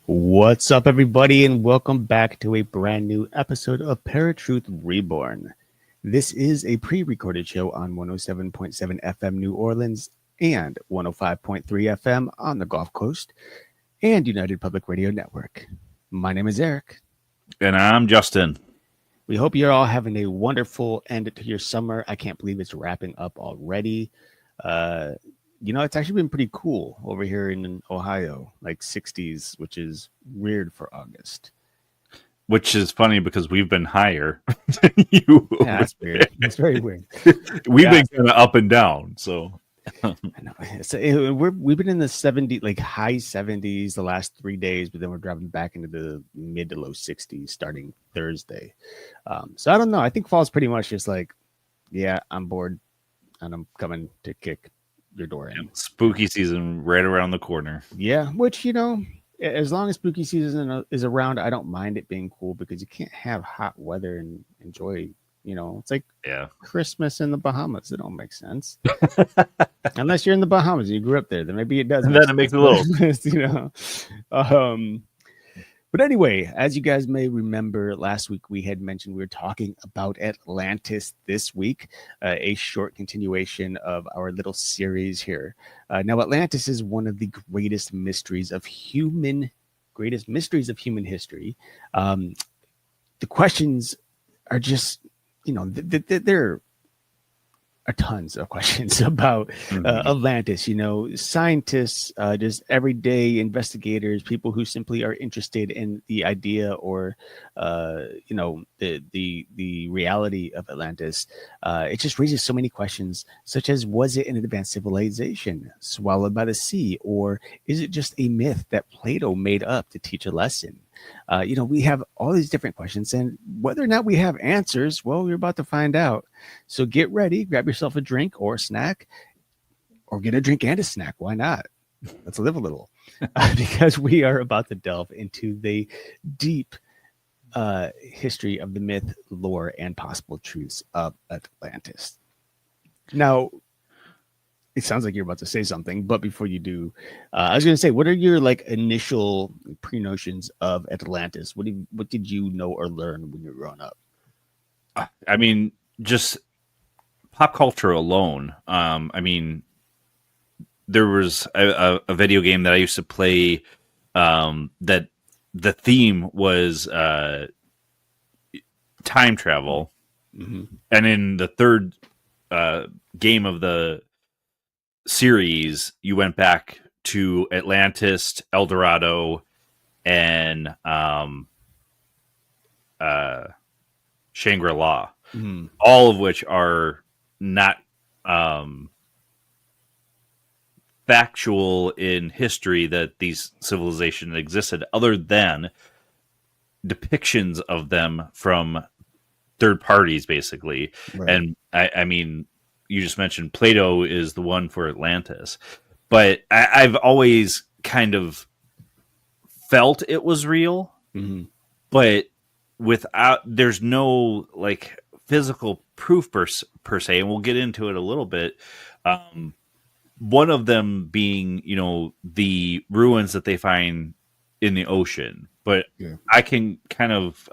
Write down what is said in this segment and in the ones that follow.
What's up, everybody, and welcome back to a brand new episode of ParaTruth Reborn. This is a pre-recorded show on 107.7 FM New Orleans and 105.3 FM on the Gulf Coast and United Public Radio Network. My name is Eric. And I'm Justin. We hope you're all having a wonderful end to your summer. I can't believe it's wrapping up already. It's actually been pretty cool over here in Ohio, like 60s, which is weird for August. Which is funny because we've been higher than you. Yeah, that's weird. It's very weird. We've been kind of up and down. So I know. So we've been in the 70s, like high 70s the last 3 days, but then we're dropping back into the mid to low 60s starting Thursday. So I don't know. I think fall's pretty much just like, yeah, I'm bored and I'm coming to kick your door in. Spooky season right around the corner. Yeah, which, as long as spooky season is around, I don't mind it being cool because you can't have hot weather and enjoy, it's like Christmas in the Bahamas. It don't make sense. Unless you're in the Bahamas and you grew up there, then maybe it does. And then it makes a little, But anyway, as you guys may remember, last week we had mentioned we were talking about Atlantis this week, a short continuation of our little series here. Now, Atlantis is one of the greatest mysteries of human history. The questions are just, there are tons of questions about Atlantis. Scientists, just everyday investigators, people who simply are interested in the idea or the reality of Atlantis. It just raises so many questions, such as, was it an advanced civilization swallowed by the sea, or is it just a myth that Plato made up to teach a lesson? We have all these different questions, and whether or not we have answers, well, we're about to find out. So get ready, grab yourself a drink or a snack, or get a drink and a snack. Why not? Let's live a little, because we are about to delve into the deep history of the myth, lore, and possible truths of Atlantis. Now, it sounds like you're about to say something, but before you do, I was going to say, what are your initial pre-notions of Atlantis? What did you know or learn when you were growing up? I mean, just pop culture alone. There was a video game that I used to play that the theme was time travel. Mm-hmm. And in the third game of the series, you went back to Atlantis, El Dorado, and Shangri-La, all of which are not factual in history that these civilizations existed, other than depictions of them from third parties, basically. Right. And I mean, you just mentioned Plato is the one for Atlantis, but I've always kind of felt it was real, but there's no physical proof per se, and we'll get into it a little bit. One of them being, the ruins that they find in the ocean, but I can kind of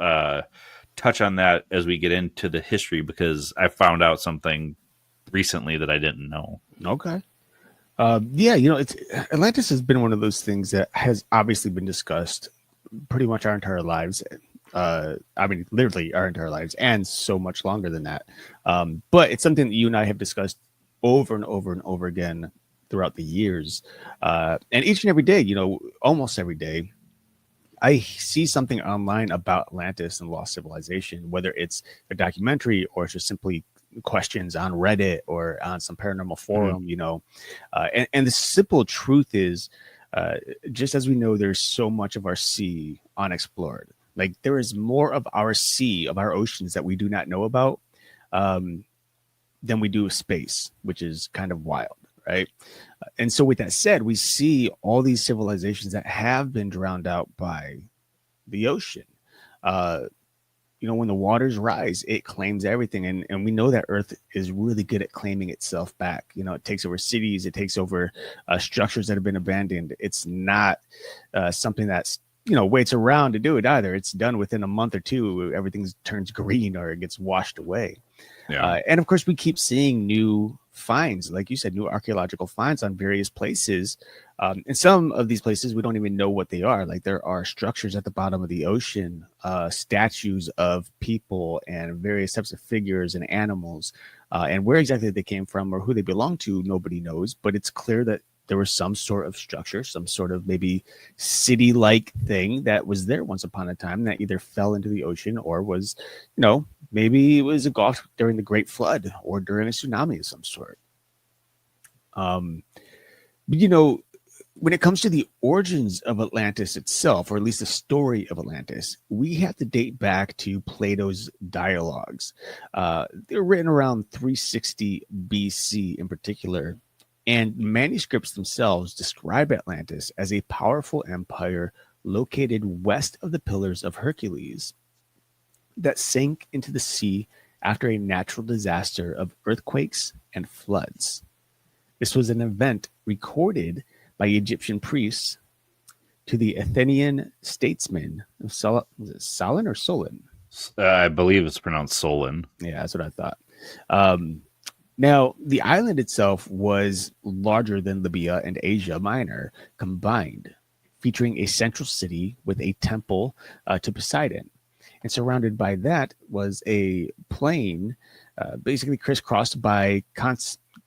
touch on that as we get into the history, because I found out something recently that I didn't know. Okay. Atlantis has been one of those things that has obviously been discussed pretty much our entire lives. Literally our entire lives, and so much longer than that. But it's something that you and I have discussed over and over and over again throughout the years. And each and every day, almost every day, I see something online about Atlantis and lost civilization, whether it's a documentary or it's just simply questions on Reddit or on some paranormal forum, and the simple truth is, just as we know, there's so much of our sea unexplored. Like, there is more of our sea, of our oceans, that we do not know about than we do of space, which is kind of wild, right? And so with that said, we see all these civilizations that have been drowned out by the ocean. When the waters rise, it claims everything. And we know that Earth is really good at claiming itself back. It takes over cities. It takes over structures that have been abandoned. It's not something that's waits around to do it either. It's done within a month or two. Everything turns green or it gets washed away. Yeah. And of course, we keep seeing new finds, like you said, new archaeological finds on various places. And some of these places, we don't even know what they are. Like there are structures at the bottom of the ocean, statues of people and various types of figures and animals. And where exactly they came from or who they belong to, nobody knows. But it's clear that there was some sort of structure, some sort of maybe city-like thing that was there once upon a time that either fell into the ocean or was, maybe it was engulfed during the Great Flood or during a tsunami of some sort. But when it comes to the origins of Atlantis itself, or at least the story of Atlantis, we have to date back to Plato's dialogues. They're written around 360 BC in particular, and manuscripts themselves describe Atlantis as a powerful empire located west of the Pillars of Hercules that sank into the sea after a natural disaster of earthquakes and floods. This was an event recorded by Egyptian priests to the Athenian statesman Solon or Solon? I believe it's pronounced Solon. Yeah, that's what I thought. Now, the island itself was larger than Libya and Asia Minor combined, featuring a central city with a temple to Poseidon. And surrounded by that was a plain, basically crisscrossed by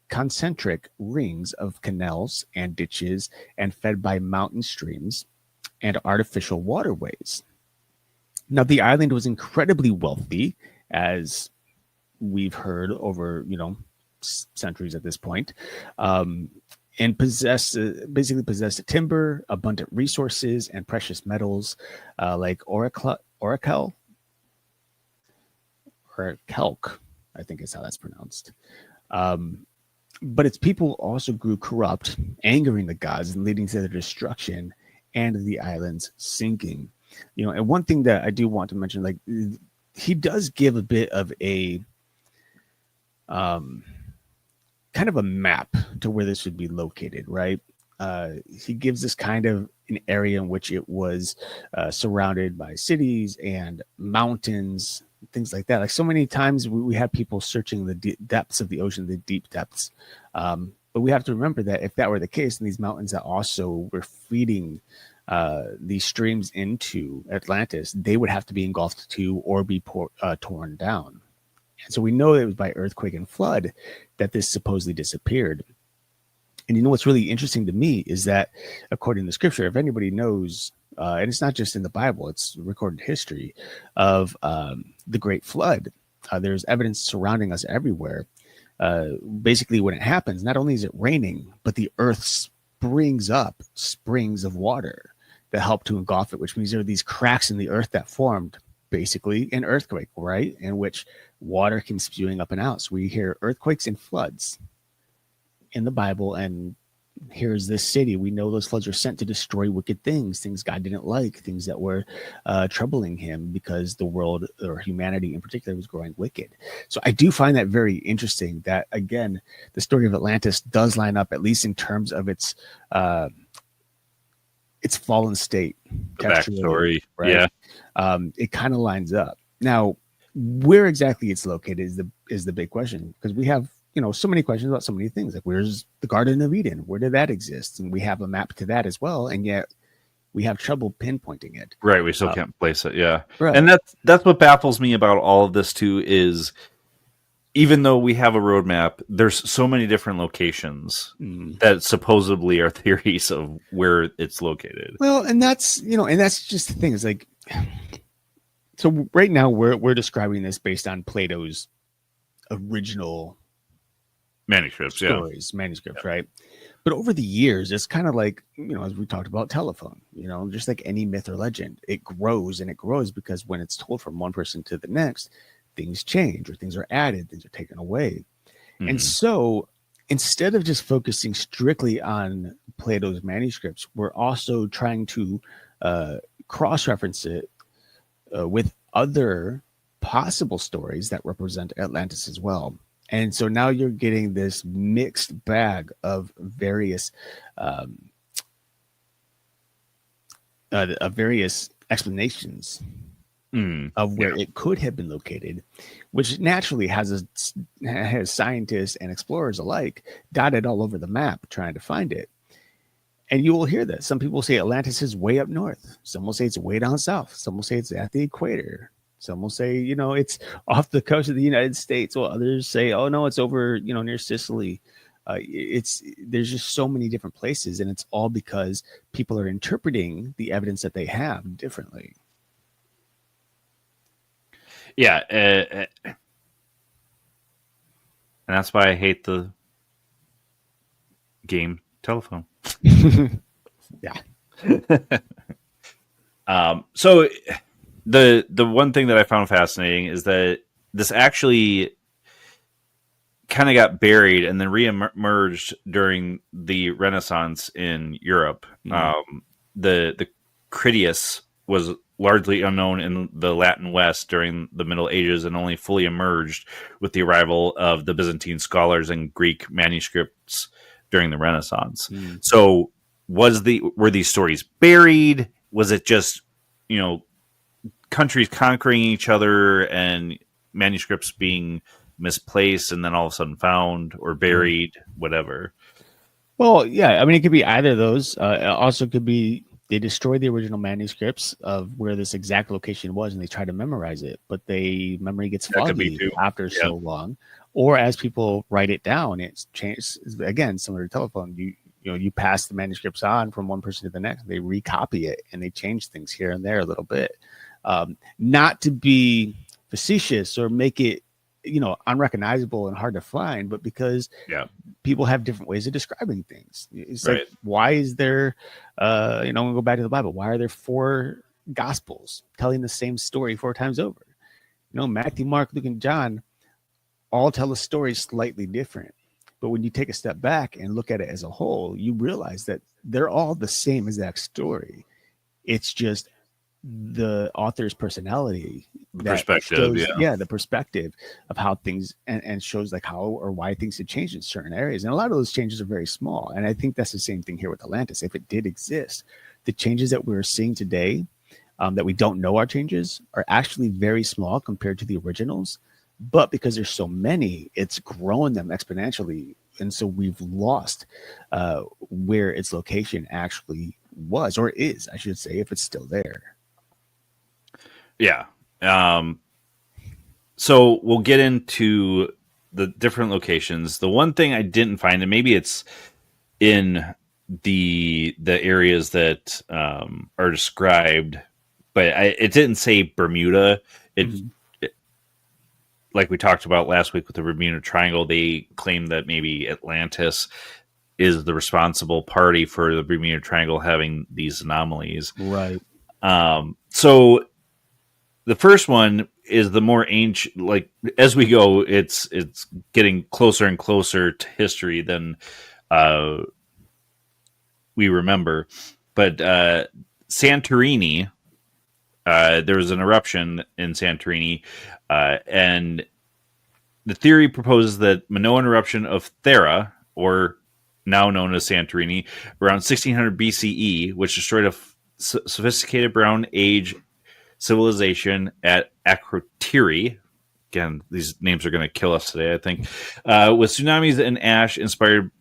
concentric rings of canals and ditches and fed by mountain streams and artificial waterways. Now, the island was incredibly wealthy, as we've heard over, centuries at this point, and basically possessed timber, abundant resources, and precious metals like oracle, or kelk, I think is how that's pronounced. But its people also grew corrupt, angering the gods and leading to their destruction and the island's sinking. And one thing that I do want to mention, like he does give a bit of a kind of a map to where this would be located, right? He gives us kind of an area in which it was surrounded by cities and mountains, things like that. Like so many times we have people searching the depths of the ocean, the deep depths. But we have to remember that if that were the case, and these mountains that also were feeding these streams into Atlantis, they would have to be engulfed too or be torn down. And so we know it was by earthquake and flood that this supposedly disappeared. And what's really interesting to me is that, according to scripture, if anybody knows, and it's not just in the Bible, it's recorded history of the Great Flood. There's evidence surrounding us everywhere. Basically, when it happens, not only is it raining, but the earth springs up springs of water that help to engulf it, which means there are these cracks in the earth that formed basically an earthquake, right? In which water came spewing up and out. So we hear earthquakes and floods in the Bible, and here's this city. We know those floods are sent to destroy wicked things God didn't like, things that were troubling him because the world, or humanity in particular, was growing wicked. So I do find that very interesting that, again, the story of Atlantis does line up, at least in terms of its fallen state. The backstory, right? Yeah. It kind of lines up. Now, where exactly it's located is the big question, because we have so many questions about so many things. Like, where's the Garden of Eden? Where did that exist? And we have a map to that as well, and yet we have trouble pinpointing it. Right, we still can't place it. Yeah, right. And that's what baffles me about all of this too. Is even though we have a roadmap, there's so many different locations that supposedly are theories of where it's located. Well, and that's just the thing. Is like, so right now we're describing this based on Plato's original manuscripts, right? But over the years, it's kind of like, as we talked about telephone, just like any myth or legend, it grows and it grows because when it's told from one person to the next, things change or things are added, things are taken away. Mm-hmm. And so instead of just focusing strictly on Plato's manuscripts, we're also trying to cross-reference it with other possible stories that represent Atlantis as well. And so now you're getting this mixed bag of various various explanations Mm, of where yeah. it could have been located, which naturally has scientists and explorers alike dotted all over the map trying to find it. And you will hear that some people say Atlantis is way up north. Some will say it's way down south. Some will say it's at the equator. Some will say, it's off the coast of the United States. While others say, oh no, it's over, near Sicily. There's just so many different places, and it's all because people are interpreting the evidence that they have differently. Yeah. And that's why I hate the game telephone. Yeah. So the one thing that I found fascinating is that this actually kind of got buried and then re-emerged during the Renaissance in Europe. The Critias was largely unknown in the Latin West during the Middle Ages and only fully emerged with the arrival of the Byzantine scholars and Greek manuscripts during the Renaissance. So were these stories buried? Was it just, countries conquering each other and manuscripts being misplaced and then all of a sudden found or buried, whatever? Well, yeah, I mean, it could be either of those. It also could be they destroyed the original manuscripts of where this exact location was and they try to memorize it, but memory gets foggy after so long. Or as people write it down, it's changed. Again, similar to telephone, you pass the manuscripts on from one person to the next. They recopy it and they change things here and there a little bit. Not to be facetious or make it, unrecognizable and hard to find, but because people have different ways of describing things. It's like, why is there, we go back to the Bible. Why are there 4 gospels telling the same story 4 times over? Matthew, Mark, Luke, and John all tell a story slightly different. But when you take a step back and look at it as a whole, you realize that they're all the same exact story. It's just the author's personality, perspective, shows, the perspective of how things and shows like how or why things have changed in certain areas. And a lot of those changes are very small. And I think that's the same thing here with Atlantis. If it did exist, the changes that we're seeing today that we don't know are changes are actually very small compared to the originals. But because there's so many, it's grown them exponentially. And so we've lost where its location actually was, or is, I should say, if it's still there. Yeah. So we'll get into the different locations. The one thing I didn't find, and maybe it's in the areas that are described, but it didn't say Bermuda. It, like we talked about last week with the Bermuda Triangle, they claim that maybe Atlantis is the responsible party for the Bermuda Triangle having these anomalies. Right. So the first one is the more ancient. Like as we go, it's getting closer and closer to history than we remember. But Santorini, there was an eruption in Santorini, and the theory proposes that Minoan eruption of Thera, or now known as Santorini, around 1600 BCE, which destroyed a sophisticated Bronze Age civilization at Akrotiri. Again, these names are going to kill us today, I think. With tsunamis and ash inspired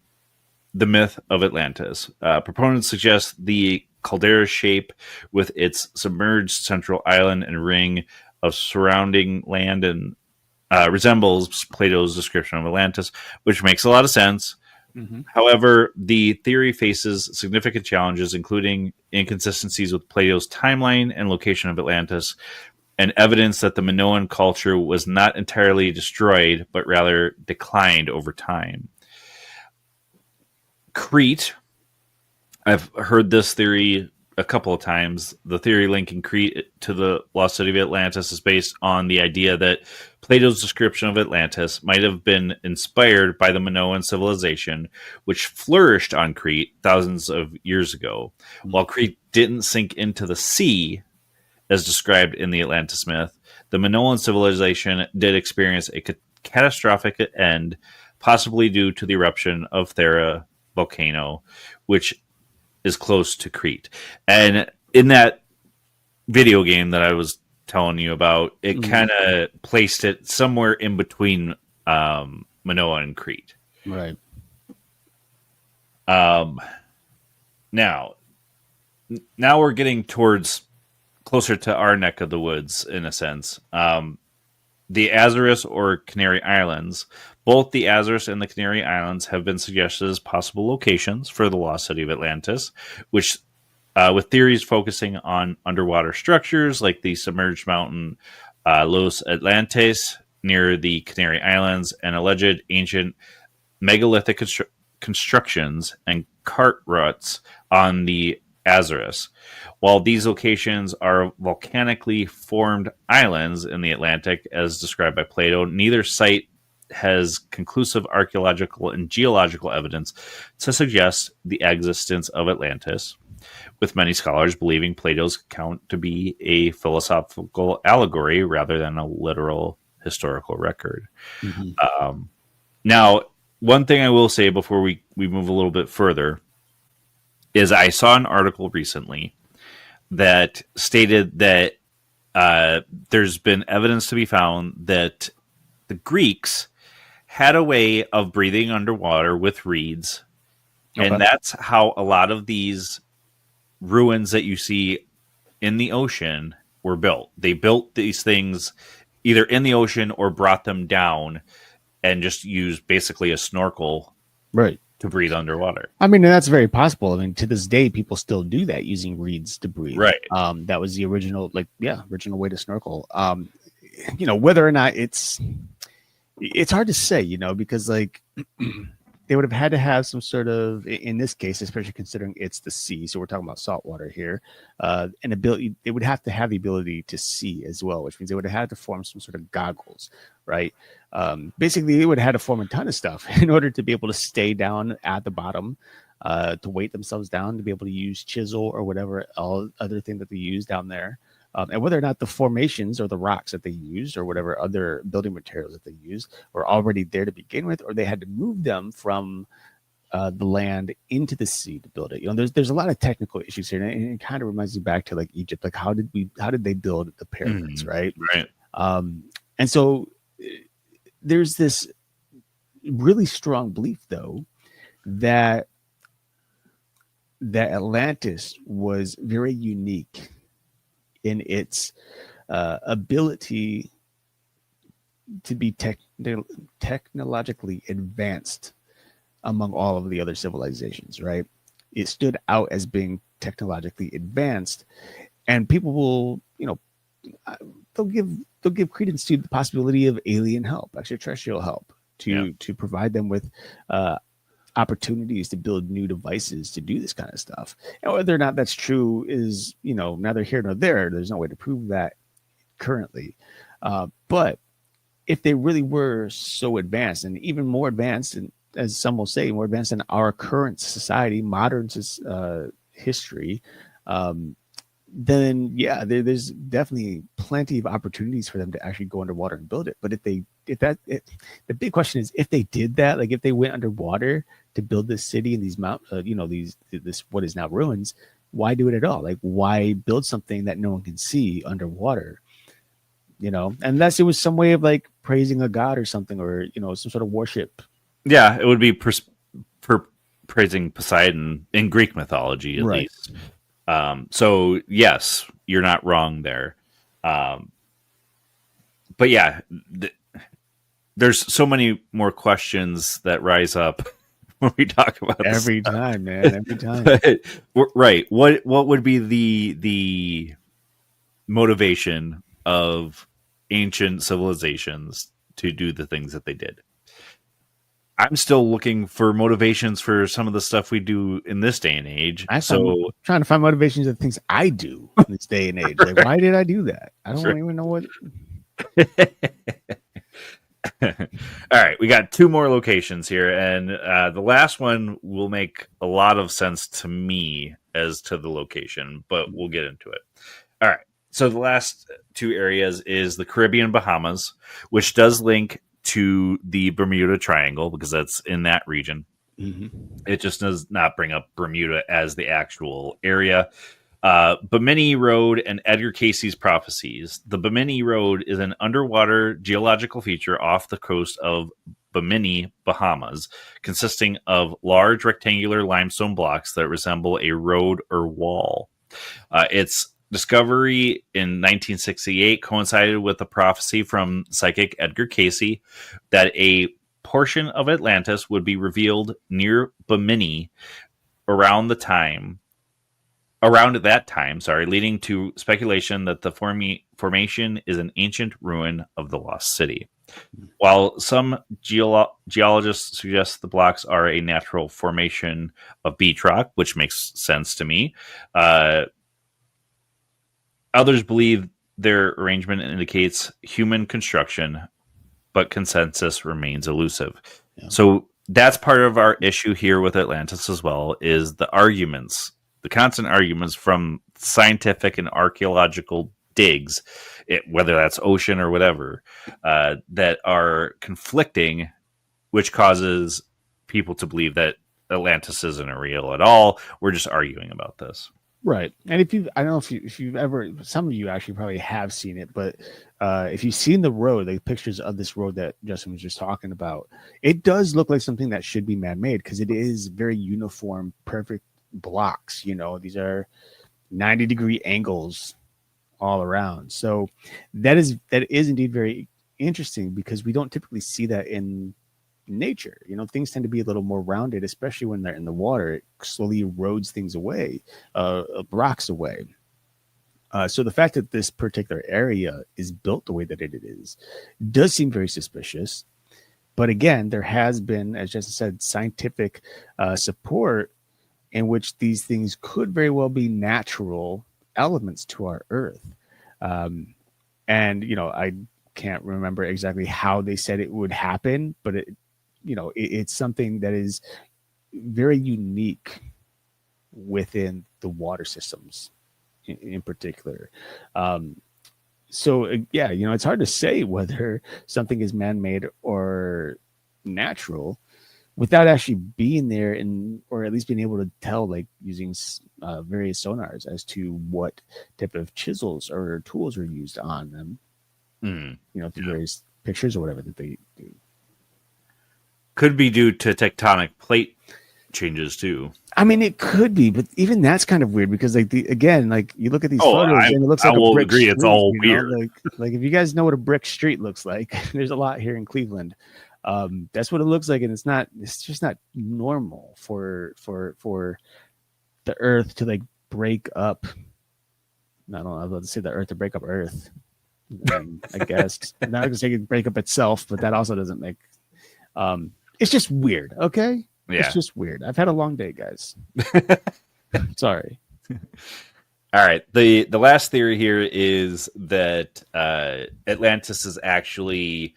the myth of Atlantis. Proponents suggest the caldera shape with its submerged central island and ring of surrounding land and resembles Plato's description of Atlantis, which makes a lot of sense. However, the theory faces significant challenges, including inconsistencies with Plato's timeline and location of Atlantis, and evidence that the Minoan culture was not entirely destroyed, but rather declined over time. Crete, I've heard this theory a couple of times. The theory linking Crete to the lost city of Atlantis is based on the idea that Plato's description of Atlantis might have been inspired by the Minoan civilization, which flourished on Crete thousands of years ago. While Crete didn't sink into the sea, as described in the Atlantis myth, the Minoan civilization did experience a catastrophic end, possibly due to the eruption of Thera volcano, which is close to Crete. And in that video game that I was telling you about, it kind of placed it somewhere in between Manoa and Crete. Right. Now we're getting towards closer to our neck of the woods, in a sense. The Azores or Canary Islands. Both the Azores and the Canary Islands have been suggested as possible locations for the lost city of Atlantis, which, with theories focusing on underwater structures like the submerged mountain Los Atlantes near the Canary Islands and alleged ancient megalithic constructions and cart ruts on the Azores. While these locations are volcanically formed islands in the Atlantic, as described by Plato, neither site has conclusive archaeological and geological evidence to suggest the existence of Atlantis, with many scholars believing Plato's account to be a philosophical allegory rather than a literal historical record. Now, one thing I will say before we move a little bit further is I saw an article recently that stated that there's been evidence to be found that the Greeks had a way of breathing underwater with reeds. Okay. And that's how a lot of these ruins that you see in the ocean were built. They built these things either in the ocean or brought them down and just used basically a snorkel to breathe underwater. I mean, that's very possible. I mean, to this day, people still do that using reeds to breathe. Right. That was the original way to snorkel. Whether or not it's hard to say, because like they would have had to have some sort of, in this case, especially considering it's the sea. So we're talking about salt water here, an ability. They would have to have the ability to see as well, which means they would have had to form some sort of goggles, right? Basically, they would have had to form a ton of stuff in order to be able to stay down at the bottom, to weight themselves down, to be able to use chisel or whatever other thing that they use down there. And whether or not the formations or the rocks that they used or whatever other building materials that they used were already there to begin with, or they had to move them from the land into the sea to build it. There's a lot of technical issues here, and it kind of reminds me back to like Egypt. Like how did they build the pyramids, right? Right. And so there's this really strong belief, though, that Atlantis was very unique in its ability to be technologically advanced among all of the other civilizations, right? It stood out as being technologically advanced, and people will, they'll give credence to the possibility of alien help, extraterrestrial help, to provide them with opportunities to build new devices to do this kind of stuff. And whether or not that's true is, neither here nor there. There's no way to prove that currently. But if they really were so advanced, and even more advanced, and as some will say, more advanced than our current society, modern history, then there's definitely plenty of opportunities for them to actually go underwater and build it. But the big question is, if they did that, like if they went underwater to build this city and these this what is now ruins, why do it at all? Like, why build something that no one can see underwater? Unless it was some way of like praising a god or something, or some sort of worship. Yeah, it would be for praising Poseidon in Greek mythology, at least. So yes, you're not wrong there. But yeah, there's so many more questions that rise up when we talk about this every time, man. Every time. Right. What would be the motivation of ancient civilizations to do the things that they did? I'm still looking for motivations for some of the stuff we do in this day and age. I'm trying to find motivations of things I do in this day and age. Like, why did I do that? I don't even know what. All right, we got two more locations here, and the last one will make a lot of sense to me as to the location, but we'll get into it. All right, so the last two areas is the Caribbean Bahamas, which does link to the Bermuda Triangle because that's in that region. It just does not bring up Bermuda as the actual area. Bimini Road and Edgar Casey's prophecies. The Bimini Road is an underwater geological feature off the coast of Bimini, Bahamas, consisting of large rectangular limestone blocks that resemble a road or wall. Its discovery in 1968 coincided with a prophecy from psychic Edgar Casey that a portion of Atlantis would be revealed near Bimini around that time, leading to speculation that the formation is an ancient ruin of the lost city. While some geologists suggest the blocks are a natural formation of beach rock, which makes sense to me, others believe their arrangement indicates human construction, but consensus remains elusive. Yeah. So that's part of our issue here with Atlantis as well, is the constant arguments from scientific and archaeological digs, whether that's ocean or whatever, that are conflicting, which causes people to believe that Atlantis isn't real at all. We're just arguing about this. Right. And I don't know if you've ever, some of you actually probably have seen it, but if you've seen the road, like pictures of this road that Justin was just talking about, it does look like something that should be man-made because it is very uniform, perfect blocks. These are 90-degree angles all around. So that is indeed very interesting because we don't typically see that in nature. Things tend to be a little more rounded, especially when they're in the water. It slowly erodes things away, rocks away. So the fact that this particular area is built the way that it is does seem very suspicious. But again, there has been, as Justin said, scientific support in which these things could very well be natural elements to our Earth. And, I can't remember exactly how they said it would happen, but it's something that is very unique within the water systems in particular. So it's hard to say whether something is man-made or natural without actually being there or at least being able to tell, like using various sonars as to what type of chisels or tools are used on them, through various pictures or whatever that they do. Could be due to tectonic plate changes too. I mean, it could be, but even that's kind of weird because, like, you look at these photos and it looks like a brick street. It's all weird. Like if you guys know what a brick street looks like, there's a lot here in Cleveland. That's what it looks like, and it's just not normal for the Earth to like break up. I don't know. I was about to say the Earth to break up Earth. I guess I'm not gonna say it break up itself, but that also doesn't make. It's just weird. Okay. Yeah. It's just weird. I've had a long day, guys. Sorry. All right. The last theory here is that Atlantis is actually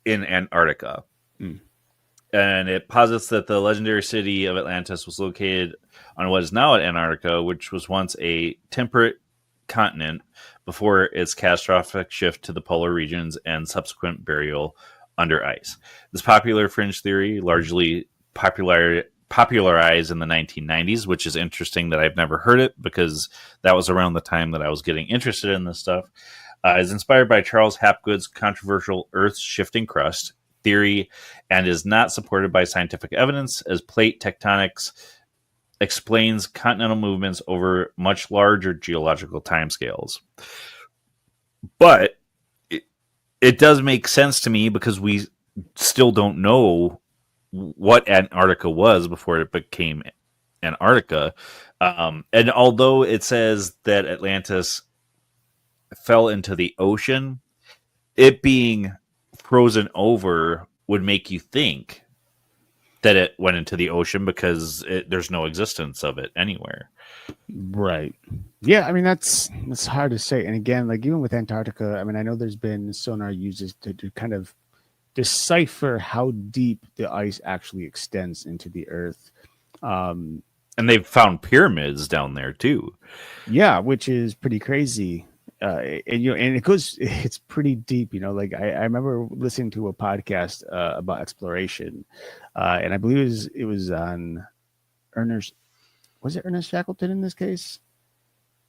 in Antarctica. And it posits that the legendary city of Atlantis was located on what is now Antarctica, which was once a temperate continent before its catastrophic shift to the polar regions and subsequent burial under ice. This popular fringe theory, largely popularized in the 1990s, which is interesting that I've never heard it because that was around the time that I was getting interested in this stuff, is inspired by Charles Hapgood's controversial Earth's shifting crust theory and is not supported by scientific evidence, as plate tectonics explains continental movements over much larger geological timescales. But it does make sense to me because we still don't know what Antarctica was before it became Antarctica. And although it says that Atlantis fell into the ocean, it being frozen over would make you think that it went into the ocean because there's no existence of it anywhere. Right. Yeah, I mean, that's hard to say. And again, like even with Antarctica, I mean, I know there's been sonar uses to kind of decipher how deep the ice actually extends into the Earth. And they've found pyramids down there too. Yeah, which is pretty crazy. And it's pretty deep, like I remember listening to a podcast about exploration, and I believe it was on Ernest. Was it Ernest Shackleton in this case?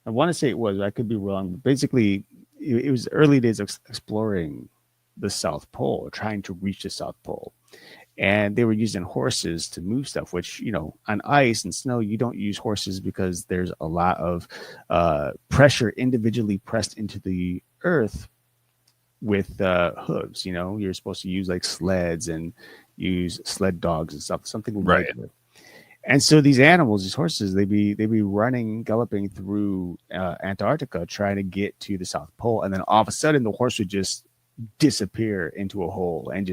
I want to say it was. I could be wrong. But basically, it was early days of exploring the South Pole, trying to reach the South Pole, and they were using horses to move stuff. Which on ice and snow, you don't use horses because there's a lot of pressure individually pressed into the earth with hooves. You're supposed to use like sleds and use sled dogs and stuff, something Right. lighter. And so these animals, these horses, they'd be running, galloping through Antarctica, trying to get to the South Pole, and then all of a sudden the horse would just disappear into a hole, and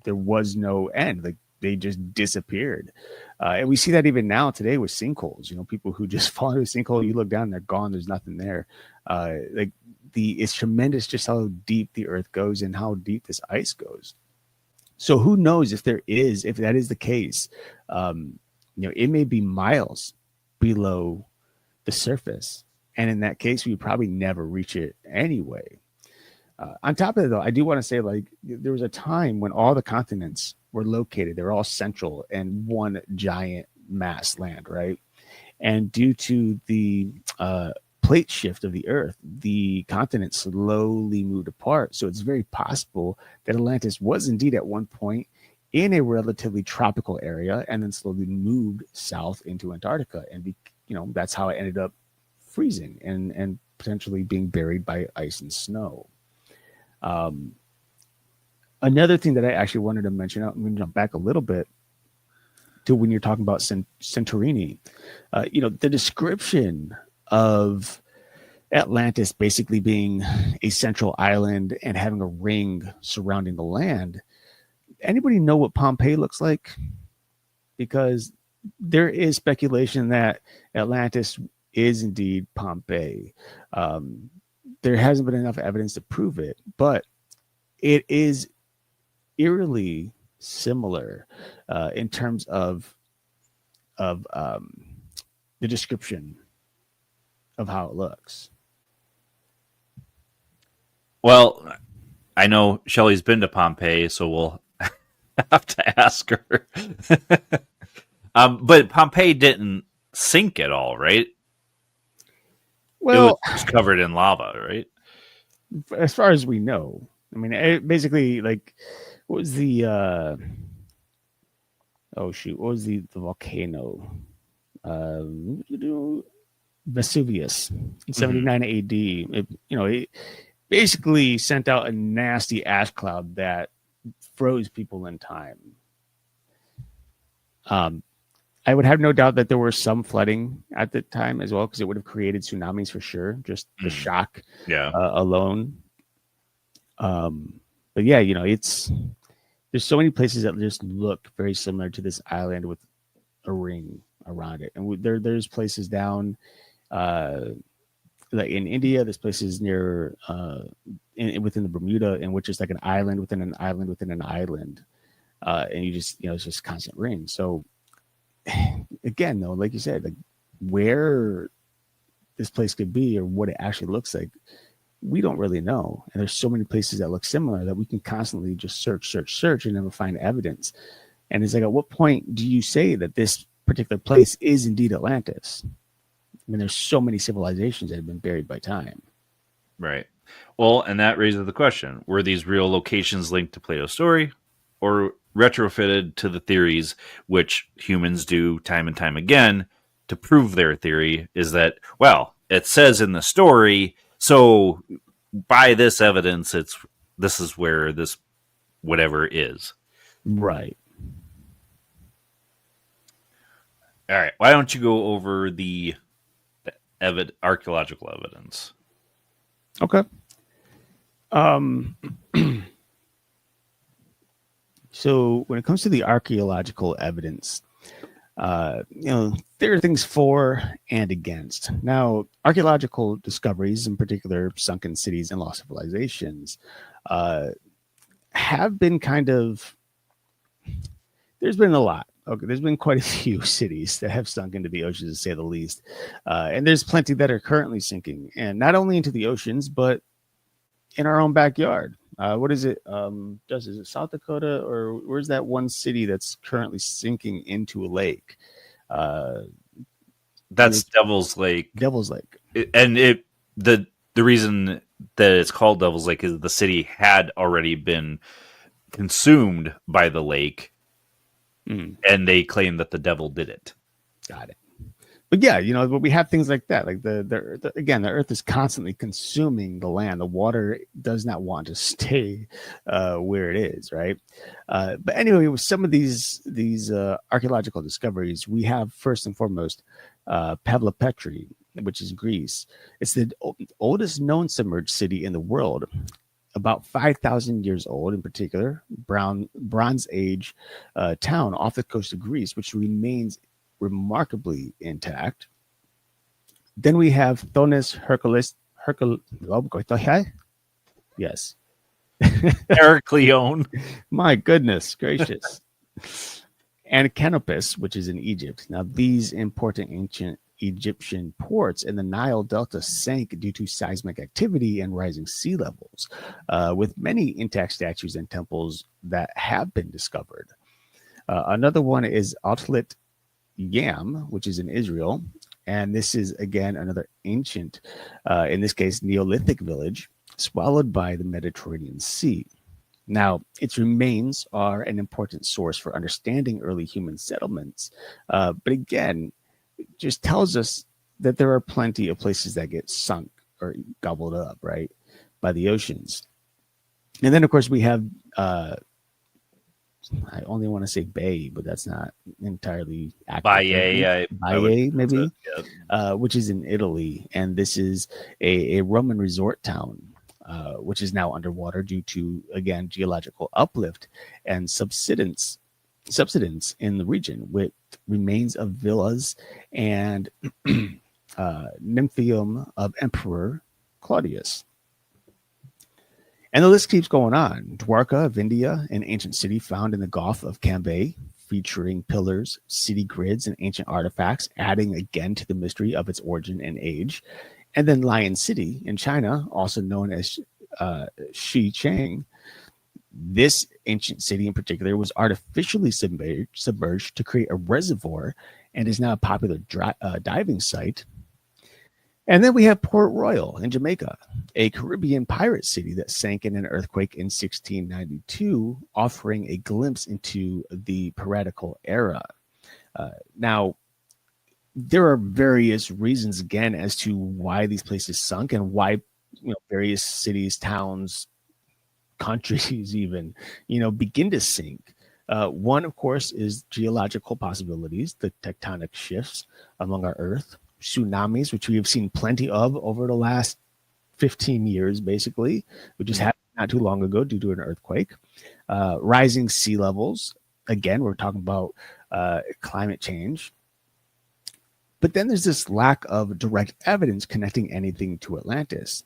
there was no end. Like they just disappeared, and we see that even now today with sinkholes. People who just fall into a sinkhole, you look down, they're gone. There's nothing there. It's tremendous just how deep the Earth goes and how deep this ice goes. So who knows if that is the case, it may be miles below the surface. And in that case, we probably never reach it anyway. On top of it, though, I do want to say, like, there was a time when all the continents were located. They were all central in one giant mass land, right? And due to the plate shift of the Earth, the continent slowly moved apart. So it's very possible that Atlantis was indeed at one point in a relatively tropical area and then slowly moved south into Antarctica. And, that's how it ended up freezing and potentially being buried by ice and snow. Another thing that I actually wanted to mention, I'm going to jump back a little bit to when you're talking about Santorini. The description of Atlantis basically being a central island and having a ring surrounding the land. Anybody know what Pompeii looks like? Because there is speculation that Atlantis is indeed Pompeii. There hasn't been enough evidence to prove it, but it is eerily similar in terms of the description of how it looks. Well, I know Shelley's been to Pompeii, so we'll have to ask her. But Pompeii didn't sink at all, right? Well, it was just covered in lava, right? As far as we know, I mean, basically, like, what was the what was the volcano? Vesuvius in 79 AD. It basically sent out a nasty ash cloud that froze people in time. I would have no doubt that there was some flooding at the time as well, because it would have created tsunamis for sure, just the shock alone. But yeah, there's so many places that just look very similar to this island with a ring around it. And there's places down like in India, there's places near within the Bermuda, in which is like an island within an island within an island. And you just, it's just constant rain. So again, though, like you said, like where this place could be or what it actually looks like, we don't really know. And there's so many places that look similar that we can constantly just search and never find evidence. And it's like, at what point do you say that this particular place is indeed Atlantis? I mean, there's so many civilizations that have been buried by time. Right. Well, and that raises the question, were these real locations linked to Plato's story or retrofitted to the theories which humans do time and time again to prove their theory is that, well, it says in the story, so by this evidence, this is where this whatever is. Right. All right. Why don't you go over the archaeological evidence? Okay. So when it comes to the archaeological evidence, there are things for and against. Now, archaeological discoveries, in particular sunken cities and lost civilizations, have been there's been a lot. Okay, there's been quite a few cities that have sunk into the oceans, to say the least. And there's plenty that are currently sinking, and not only into the oceans, but in our own backyard. What is it? Is it South Dakota, or where's that one city that's currently sinking into a lake? That's Devil's Lake. Devil's Lake. And the reason that it's called Devil's Lake is the city had already been consumed by the lake, and they claim that the devil did it. Got it. But yeah, but we have things like that. Like the again, the earth is constantly consuming the land. The water does not want to stay where it is, right? But anyway, with some of these archaeological discoveries, we have first and foremost Petri, which is Greece. It's the oldest known submerged city in the world, about 5,000 years old in particular, Bronze Age town off the coast of Greece, which remains remarkably intact. Then we have Thonis Yes. Heracleon. My goodness gracious. And Canopus, which is in Egypt. Now, these important ancient Egyptian ports in the Nile Delta sank due to seismic activity and rising sea levels, with many intact statues and temples that have been discovered. Another one is Outlet Yam, which is in Israel. And this is, again, another ancient, in this case, Neolithic village, swallowed by the Mediterranean Sea. Now, its remains are an important source for understanding early human settlements. But again, it just tells us that there are plenty of places that get sunk or gobbled up, right, by the oceans. And then, of course, we have, I only want to say Bay, but that's not entirely accurate. Baie, maybe, which is in Italy. And this is a Roman resort town, which is now underwater due to, again, geological uplift and subsidence in the region, with remains of villas and nymphium of Emperor Claudius. And the list keeps going on. Dwarka of India, an ancient city found in the Gulf of Cambay, featuring pillars, city grids, and ancient artifacts, adding again to the mystery of its origin and age. And then Lion City in China, also known as Xichang. This ancient city in particular was artificially submerged to create a reservoir and is now a popular diving site. And then we have Port Royal in Jamaica, a Caribbean pirate city that sank in an earthquake in 1692, offering a glimpse into the piratical era. Now, there are various reasons, again, as to why these places sunk and why various cities, towns, countries even, begin to sink. One, of course, is geological possibilities, the tectonic shifts among our Earth, tsunamis, which we have seen plenty of over the last 15 years, basically, which just happened not too long ago due to an earthquake. Rising sea levels. Again, we're talking about climate change. But then there's this lack of direct evidence connecting anything to Atlantis.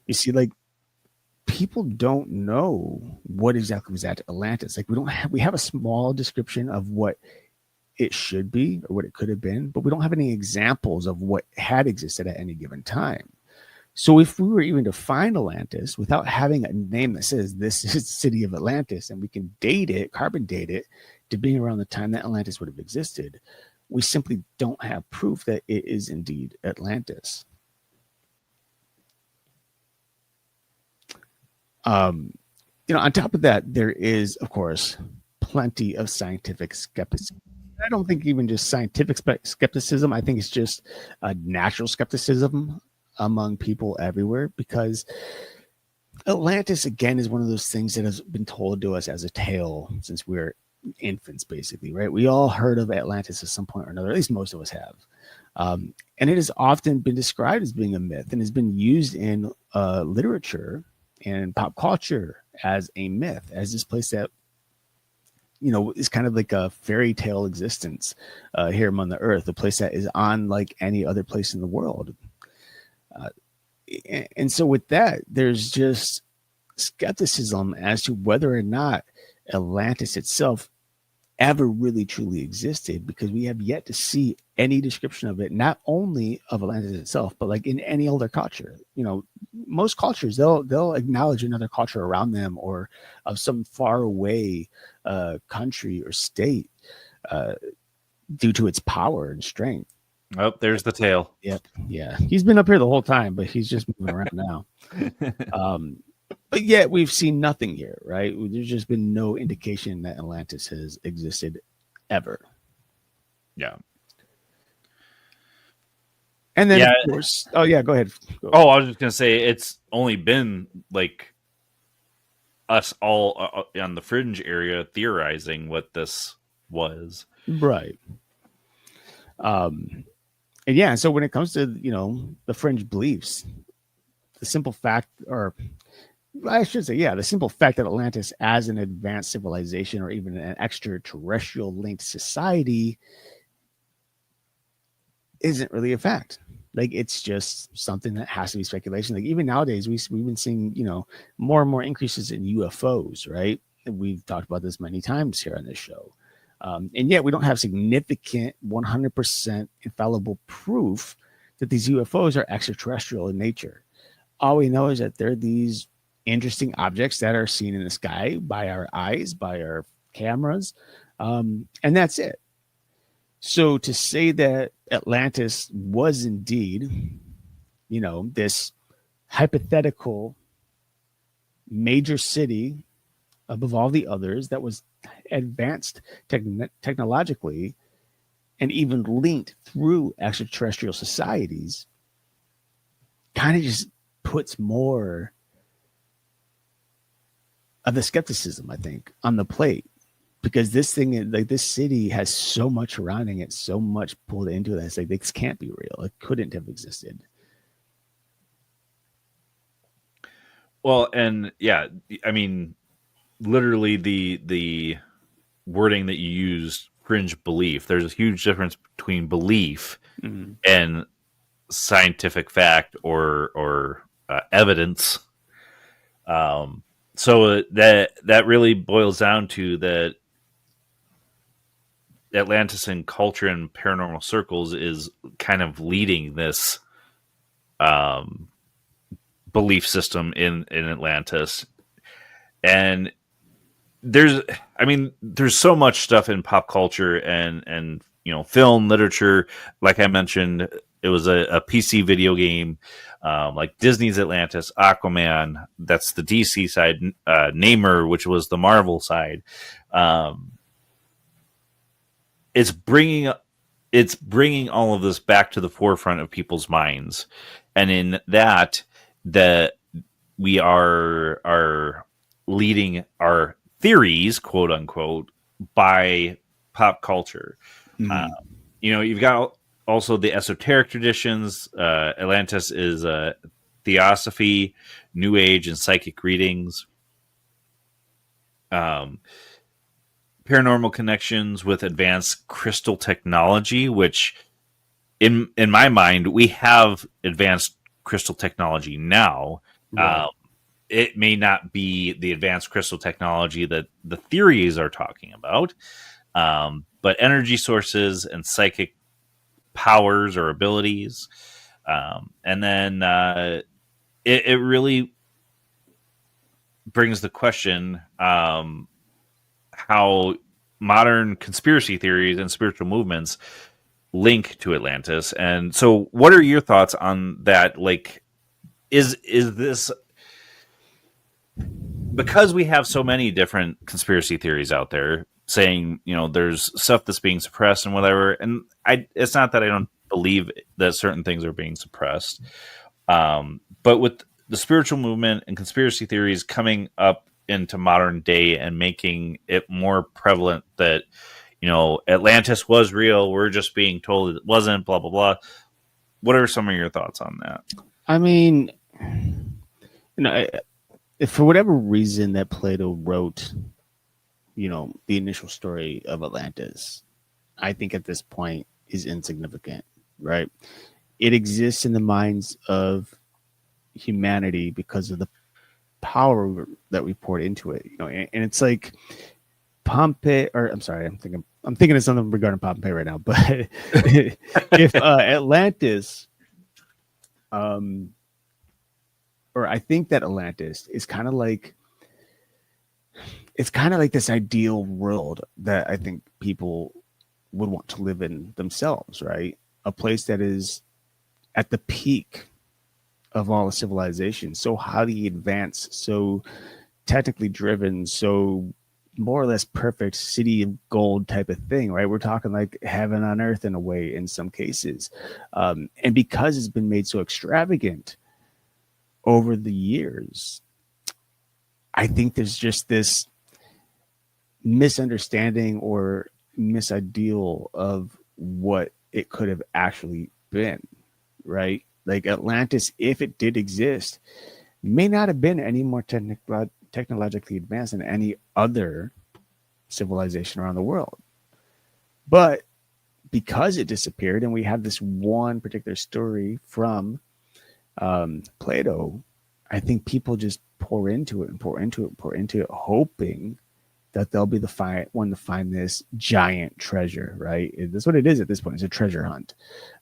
You see, people don't know what exactly was at Atlantis. We have a small description of what it should be or what it could have been, but we don't have any examples of what had existed at any given time. So if we were even to find Atlantis without having a name that says this is the city of Atlantis, and we can date it, carbon date it to being around the time that Atlantis would have existed, we simply don't have proof that it is indeed Atlantis. On top of that, there is, of course, plenty of scientific skepticism. I don't think even just scientific skepticism. I think it's just a natural skepticism among people everywhere, because Atlantis, again, is one of those things that has been told to us as a tale since we're infants, basically, right? We all heard of Atlantis at some point or another, at least most of us have. And it has often been described as being a myth and has been used in literature and pop culture as a myth, as this place that is kind of like a fairy tale existence here among the earth, a place that is unlike any other place in the world. And so with that, there's just skepticism as to whether or not Atlantis itself ever really truly existed, because we have yet to see any description of it, not only of Atlantis itself, but in any other culture. Most cultures, they'll acknowledge another culture around them or of some far away country or state due to its power and strength. Oh, there's the tail. Yep. Yeah. He's been up here the whole time, but he's just moving around now. But yet we've seen nothing here, right? There's just been no indication that Atlantis has existed ever. Yeah. And then, of course, oh, yeah, go ahead. Oh, I was just going to say it's only been like us all on the fringe area theorizing what this was. Right. And yeah, so when it comes to, the fringe beliefs, the simple fact, or I should say, the simple fact that Atlantis as an advanced civilization or even an extraterrestrial linked society isn't really a fact. Like, it's just something that has to be speculation. Like, even nowadays, we've been seeing, more and more increases in UFOs, right? And we've talked about this many times here on this show. And yet we don't have significant 100% infallible proof that these UFOs are extraterrestrial in nature. All we know is that they're these interesting objects that are seen in the sky by our eyes, by our cameras. And that's it. So to say that Atlantis was indeed, this hypothetical major city above all the others that was advanced technologically and even linked through extraterrestrial societies kind of just puts more of the skepticism, I think, on the plate. Because this thing, like this city, has so much surrounding it, so much pulled into it. It's like this can't be real. It couldn't have existed. Well, and yeah, I mean, literally the wording that you used, fringe belief. There's a huge difference between belief and scientific fact or evidence. So that really boils down to that Atlantis and culture and paranormal circles is kind of leading this belief system in Atlantis. And there's so much stuff in pop culture and film, literature. Like I mentioned, it was a PC video game, like Disney's Atlantis, Aquaman, that's the DC side, Namor, which was the Marvel side. It's bringing all of this back to the forefront of people's minds, and in that we are leading our theories, quote unquote, by pop culture. You've got also the esoteric traditions. Atlantis is theosophy, New Age, and psychic readings. Paranormal connections with advanced crystal technology, which in my mind, we have advanced crystal technology now. Right. It may not be the advanced crystal technology that the theories are talking about, but energy sources and psychic powers or abilities. And then it really brings the question, how modern conspiracy theories and spiritual movements link to Atlantis. And so what are your thoughts on that? Like, is this, because we have so many different conspiracy theories out there saying, there's stuff that's being suppressed and whatever. And it's not that I don't believe that certain things are being suppressed. But with the spiritual movement and conspiracy theories coming up into modern day and making it more prevalent that, Atlantis was real, we're just being told it wasn't, blah, blah, blah. What are some of your thoughts on that? I mean, if for whatever reason that Plato wrote, the initial story of Atlantis, I think at this point is insignificant, right? It exists in the minds of humanity because of the power that we poured into it, and it's like Pompeii, or I'm sorry, I'm thinking of something regarding Pompeii right now, but if Atlantis, or I think that Atlantis is kind of like this ideal world that I think people would want to live in themselves, right? a place that is at the peak of all civilization, so highly advanced, so technically driven, so more or less perfect city of gold type of thing, right? We're talking like heaven on earth in a way in some cases. And because it's been made so extravagant over the years, I think there's just this misunderstanding or misideal of what it could have actually been, right? Like Atlantis, if it did exist, may not have been any more technologically advanced than any other civilization around the world. But because it disappeared, and we have this one particular story from Plato, I think people just pour into it and pour into it and pour into it, hoping that they'll be the one to find this giant treasure, right? That's what it is at this point. It's a treasure hunt.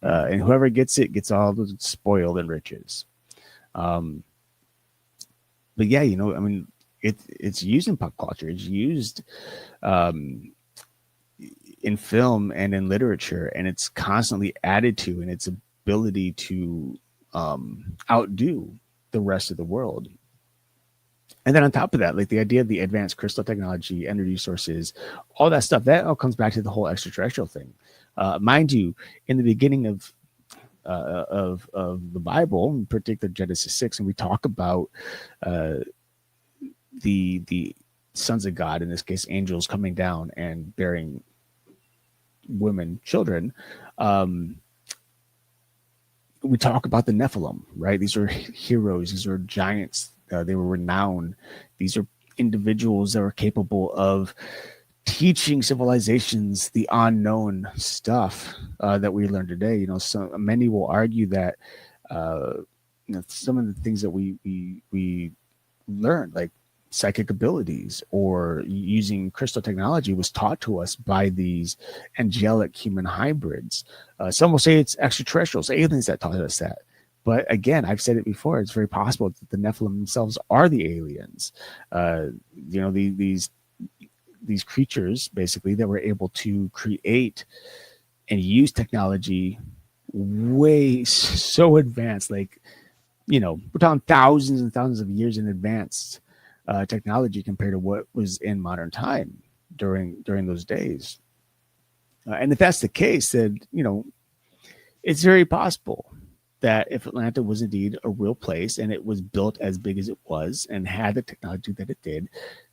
And whoever gets it gets all the spoil and riches. But yeah, I mean, it's used in pop culture. It's used in film and in literature, and it's constantly added to in its ability to outdo the rest of the world. And then on top of that, like the idea of the advanced crystal technology, energy sources, all that stuff, that all comes back to the whole extraterrestrial thing. Mind you, in the beginning of the Bible, in particular Genesis 6, and we talk about the sons of God, in this case, angels coming down and bearing women, children. We talk about the Nephilim, right? These are heroes. These are giants. They were renowned. These are individuals that were capable of teaching civilizations the unknown stuff that we learn today. So many will argue that some of the things that we learned, like psychic abilities or using crystal technology, was taught to us by these angelic human hybrids. Some will say it's extraterrestrials, aliens that taught us that. But again, I've said it before, it's very possible that the Nephilim themselves are the aliens. These creatures, basically, that were able to create and use technology way so advanced, like, we're talking thousands and thousands of years in advance technology compared to what was in modern time during those days. And if that's the case, then, it's very possible that if Atlanta was indeed a real place and it was built as big as it was and had the technology that it did,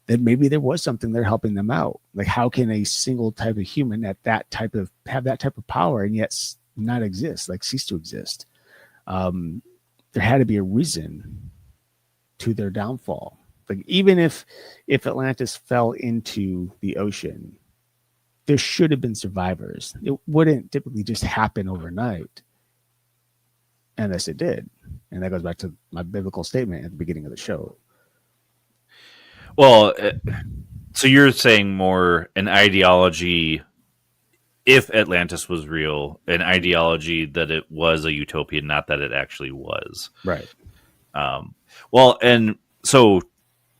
then maybe there was something there helping them out. Like, how can a single type of human have that type of power and yet not exist, like cease to exist? There had to be a reason to their downfall. Like, even if Atlantis fell into the ocean, there should have been survivors. It wouldn't typically just happen overnight. Unless it did. And that goes back to my biblical statement at the beginning of the show. Well, so you're saying more an ideology, if Atlantis was real, an ideology that it was a utopia, not that it actually was. Right. Well, and so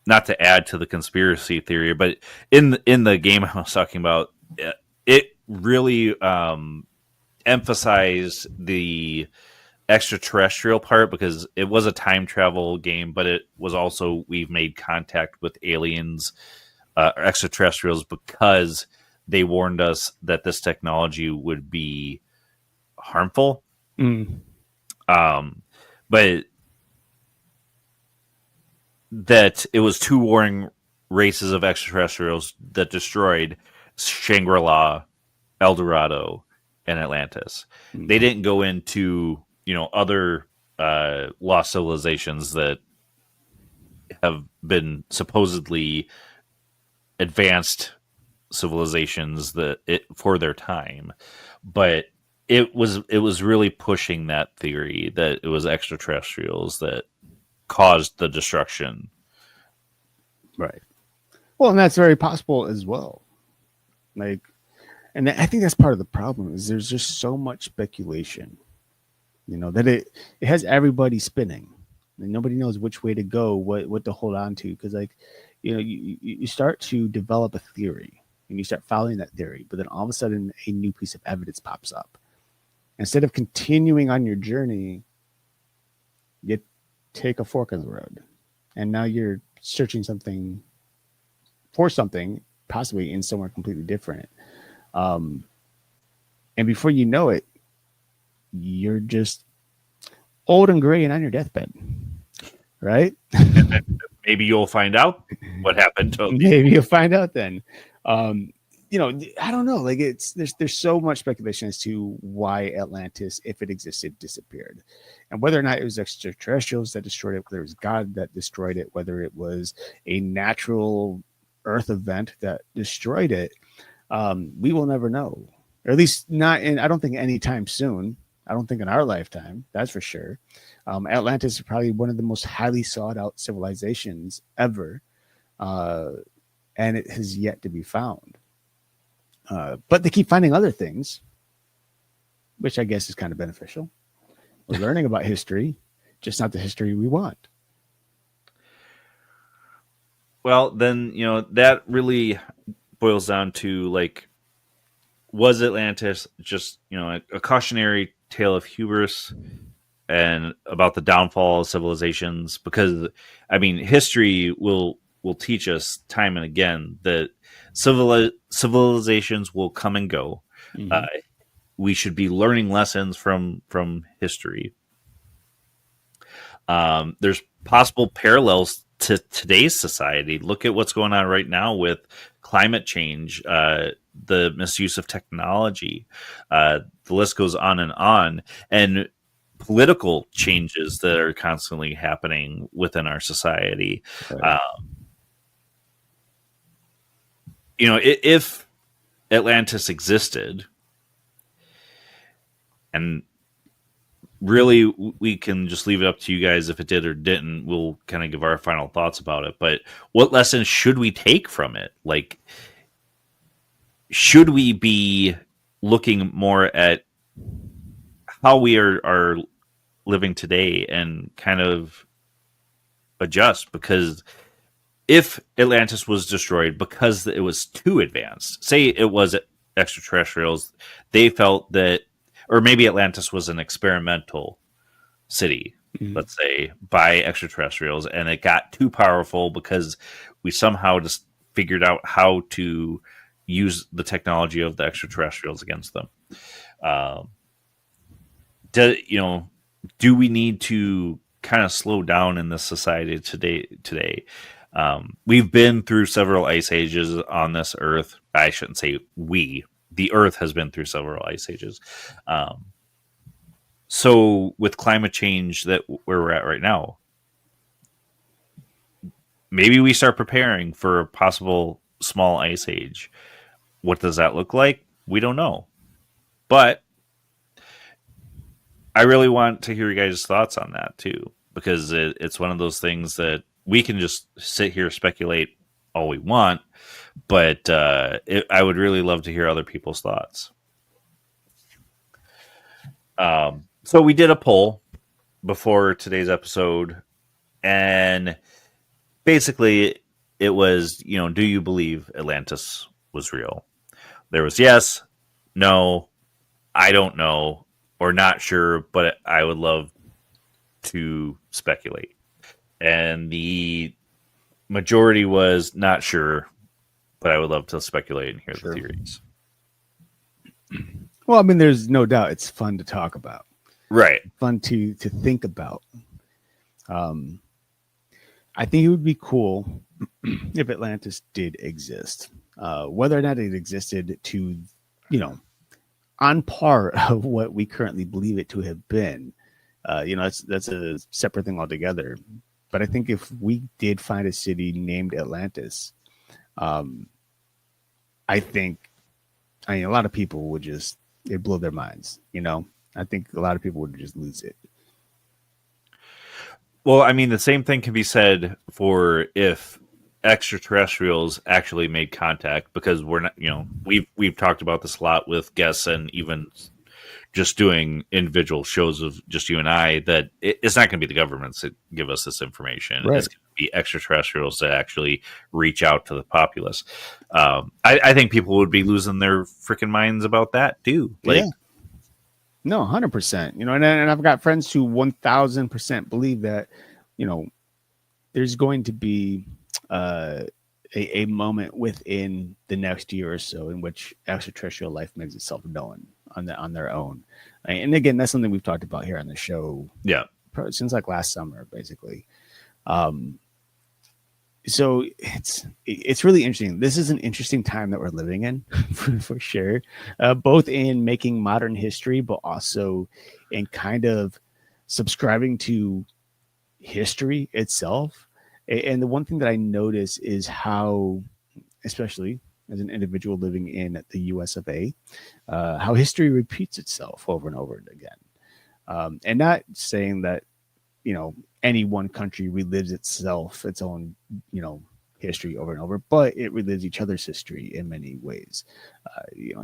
not to add to the conspiracy theory, but in the game I was talking about, it really emphasized the extraterrestrial part, because it was a time travel game, but it was also, we've made contact with aliens, extraterrestrials, because they warned us that this technology would be harmful. But that it was two warring races of extraterrestrials that destroyed Shangri-La, El Dorado, and Atlantis. They didn't go into other lost civilizations that have been supposedly advanced civilizations for their time, but it was really pushing that theory that it was extraterrestrials that caused the destruction. Right. Well, and that's very possible as well. Like, and I think that's part of the problem, is there's just so much speculation, that it has everybody spinning, and nobody knows which way to go, what to hold on to. Because, like, you start to develop a theory and you start following that theory, but then all of a sudden a new piece of evidence pops up, Instead of continuing on your journey, you take a fork in the road, and now you're searching something for something, possibly in somewhere completely different. And before you know it, you're just old and gray and on your deathbed, right? Maybe you'll find out what happened to Maybe you'll find out then. I don't know. Like there's so much speculation as to why Atlantis, if it existed, disappeared, and whether or not it was extraterrestrials that destroyed it, whether it was God that destroyed it, whether it was a natural Earth event that destroyed it. We will never know, or at least not in. I don't think anytime soon. I don't think in our lifetime. That's for sure. Atlantis is probably one of the most highly sought out civilizations ever, and it has yet to be found. But they keep finding other things, which I guess is kind of beneficial. We're learning about history, just not the history we want. Well, then, that really boils down to, like, was Atlantis just, a cautionary tale of hubris and about the downfall of civilizations? Because, I mean, history will teach us time and again that civilizations will come and go. Mm-hmm. We should be learning lessons from history. There's possible parallels to today's society. Look at what's going on right now with climate change, the misuse of technology. The list goes on, and political changes that are constantly happening within our society. Right. If Atlantis existed, and really we can just leave it up to you guys if it did or didn't. We'll kind of give our final thoughts about it. But what lessons should we take from it? Like, should we be looking more at how we are living today and kind of adjust? Because if Atlantis was destroyed because it was too advanced, say it was extraterrestrials, they felt that, or maybe Atlantis was an experimental city, let's say, by extraterrestrials, and it got too powerful because we somehow just figured out how to use the technology of the extraterrestrials against them. Do we need to kind of slow down in this society today? We've been through several ice ages on this earth. I shouldn't say we. The earth has been through several ice ages. So with climate change that where we're at right now, maybe we start preparing for a possible small ice age. What does that look like? We don't know. But I really want to hear you guys' thoughts on that too, because it's one of those things that we can just sit here, speculate all we want, but I would really love to hear other people's thoughts. So we did a poll before today's episode, and basically it was, do you believe Atlantis was real? There was yes, no, I don't know, or not sure, but I would love to speculate. And the majority was not sure, but I would love to speculate and hear the theories. Well, I mean, there's no doubt it's fun to talk about. Right. Fun to think about. I think it would be cool if Atlantis did exist. Whether or not it existed to, on par of what we currently believe it to have been, that's a separate thing altogether. But I think if we did find a city named Atlantis, I think a lot of people would it'd blow their minds, I think a lot of people would just lose it. Well, I mean, the same thing can be said for if extraterrestrials actually made contact, because we're not, we've talked about this a lot with guests and even just doing individual shows of just you and I, that it's not going to be the governments that give us this information. Right. It's going to be extraterrestrials that actually reach out to the populace. I think people would be losing their freaking minds about that too. Like, No, 100%. And I've got friends who 1000% believe that, you know, there's going to be uh, a moment within the next year or so in which extraterrestrial life makes itself known on their own. And again, that's something we've talked about here on the show Yeah. since like last summer, basically. Um, so it's really interesting. This is an interesting time that we're living in, for sure. Both in making modern history, but also in kind of subscribing to history itself. And the one thing that I notice is how, especially as an individual living in the US of A, how history repeats itself over and over again. And not saying that, any one country relives its own, history over and over, but it relives each other's history in many ways.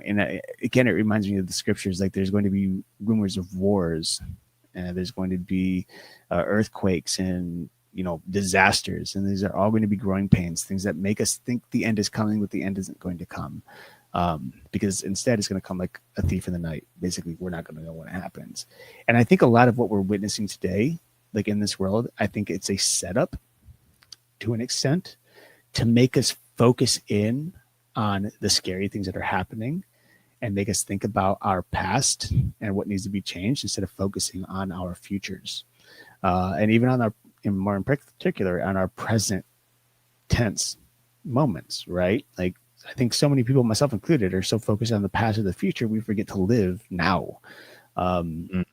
And again, it reminds me of the scriptures. Like there's going to be rumors of wars, and there's going to be earthquakes and disasters, and these are all going to be growing pains, things that make us think the end is coming, but the end isn't going to come, because instead it's going to come like a thief in the night. Basically, we're not going to know when it happens. And I think a lot of what we're witnessing today, like in this world, I think it's a setup to an extent to make us focus in on the scary things that are happening and make us think about our past and what needs to be changed instead of focusing on our futures, and even on more in particular on our present tense moments, right? Like I think so many people, myself included, are so focused on the past or the future we forget to live now. And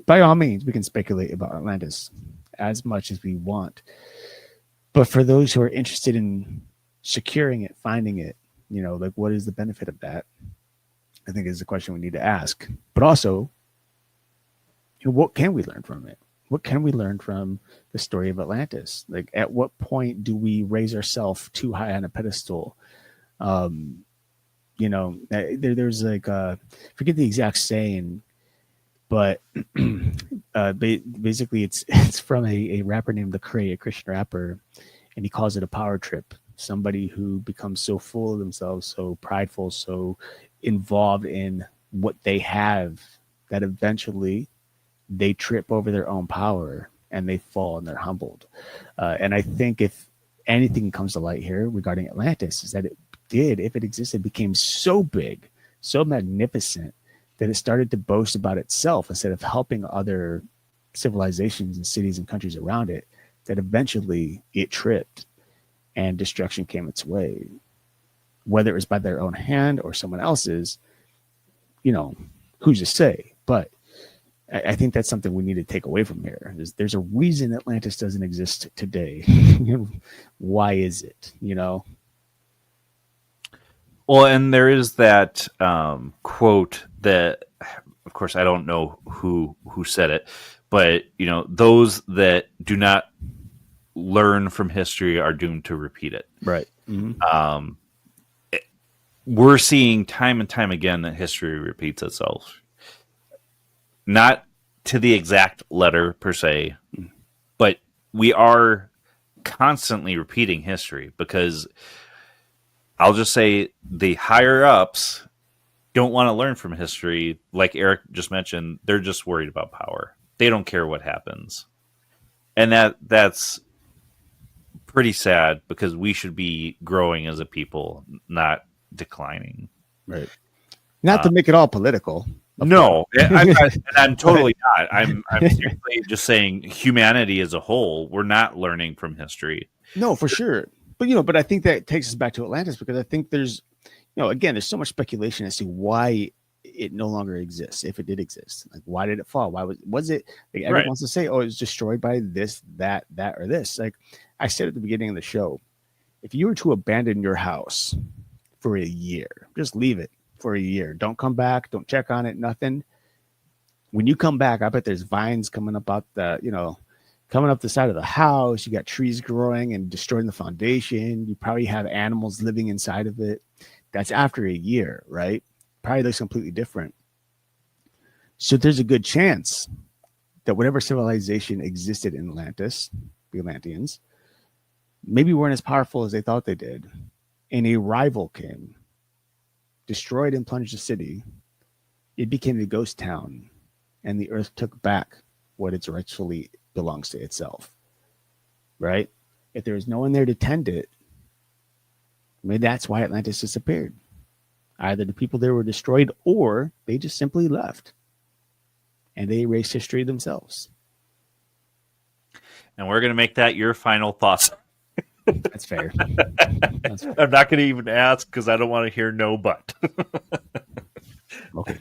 by all means, we can speculate about Atlantis as much as we want, but for those who are interested in securing it, finding it, like what is the benefit of that? I think is the question we need to ask. But also, what can we learn from it? What can we learn from the story of Atlantis? Like, at what point do we raise ourselves too high on a pedestal? There's like, forget the exact saying, but basically it's from a rapper named Lecrae, a Christian rapper, and he calls it a power trip. Somebody who becomes so full of themselves, so prideful, so involved in what they have, that eventually they trip over their own power and they fall and they're humbled. And I think if anything comes to light here regarding Atlantis, is that if it existed, became so big, so magnificent, that it started to boast about itself instead of helping other civilizations and cities and countries around it, that eventually it tripped and destruction came its way. Whether it was by their own hand or someone else's, who's to say? But I think that's something we need to take away from here. There's a reason Atlantis doesn't exist today. Why is it? Well, and there is that quote that, of course, I don't know who said it, but those that do not learn from history are doomed to repeat it. Right. Mm-hmm. We're seeing time and time again that history repeats itself. Not to the exact letter per se, but we are constantly repeating history, because I'll just say the higher ups don't want to learn from history. Like Erik just mentioned, they're just worried about power. They don't care what happens. And that's pretty sad, because we should be growing as a people, not declining. Right. Not to make it all political. No, I'm totally not. I'm seriously just saying humanity as a whole, we're not learning from history. No, for sure. But I think that takes us back to Atlantis, because I think there's, again, there's so much speculation as to why it no longer exists, if it did exist. Like, why did it fall? Why was it? Like, everyone wants to say, oh, it was destroyed by this, that, or this. Like I said at the beginning of the show, if you were to abandon your house for a year, just leave it for a year. Don't come back. Don't check on it. Nothing. When you come back, I bet there's vines coming up out coming up the side of the house. You got trees growing and destroying the foundation. You probably have animals living inside of it. That's after a year, right? Probably looks completely different. So there's a good chance that whatever civilization existed in Atlantis, the Atlanteans, maybe weren't as powerful as they thought they did. And a rival came, destroyed and plunged the city, it became a ghost town, and the Earth took back what it's rightfully belongs to itself. Right? If there was no one there to tend it, maybe that's why Atlantis disappeared. Either the people there were destroyed, or they just simply left, and they erased history themselves. And we're going to make that your final thoughts. That's fair. That's fair. I'm not going to even ask because I don't want to hear no but. Okay.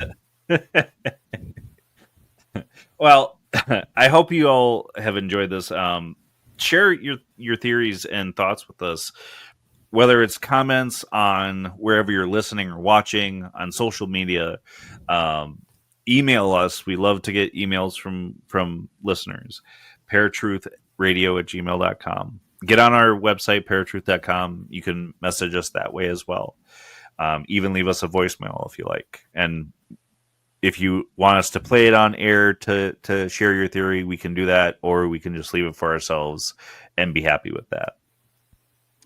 Well, I hope you all have enjoyed this. Share your theories and thoughts with us, whether it's comments on wherever you're listening or watching, on social media. Email us. We love to get emails from listeners. paratruthradio@gmail.com. Get on our website, paratruth.com. You can message us that way as well. Even leave us a voicemail if you like. And if you want us to play it on air to share your theory, we can do that, or we can just leave it for ourselves and be happy with that.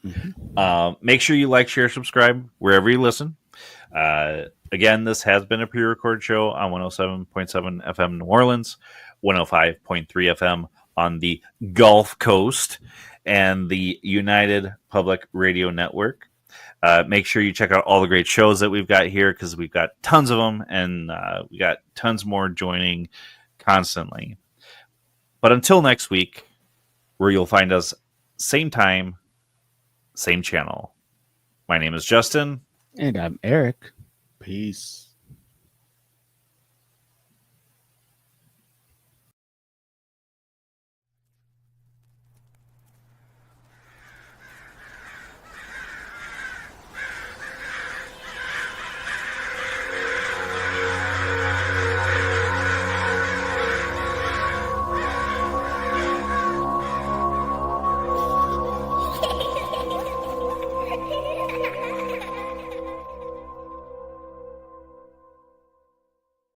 Mm-hmm. Make sure you like, share, subscribe wherever you listen. Again, this has been a pre-recorded show on 107.7 FM New Orleans, 105.3 FM on the Gulf Coast, and the United Public Radio Network. Make sure you check out all the great shows that we've got here, because we've got tons of them, and we got tons more joining constantly. But until next week, where you'll find us same time, same channel. My name is Justin. And I'm Erik. Peace.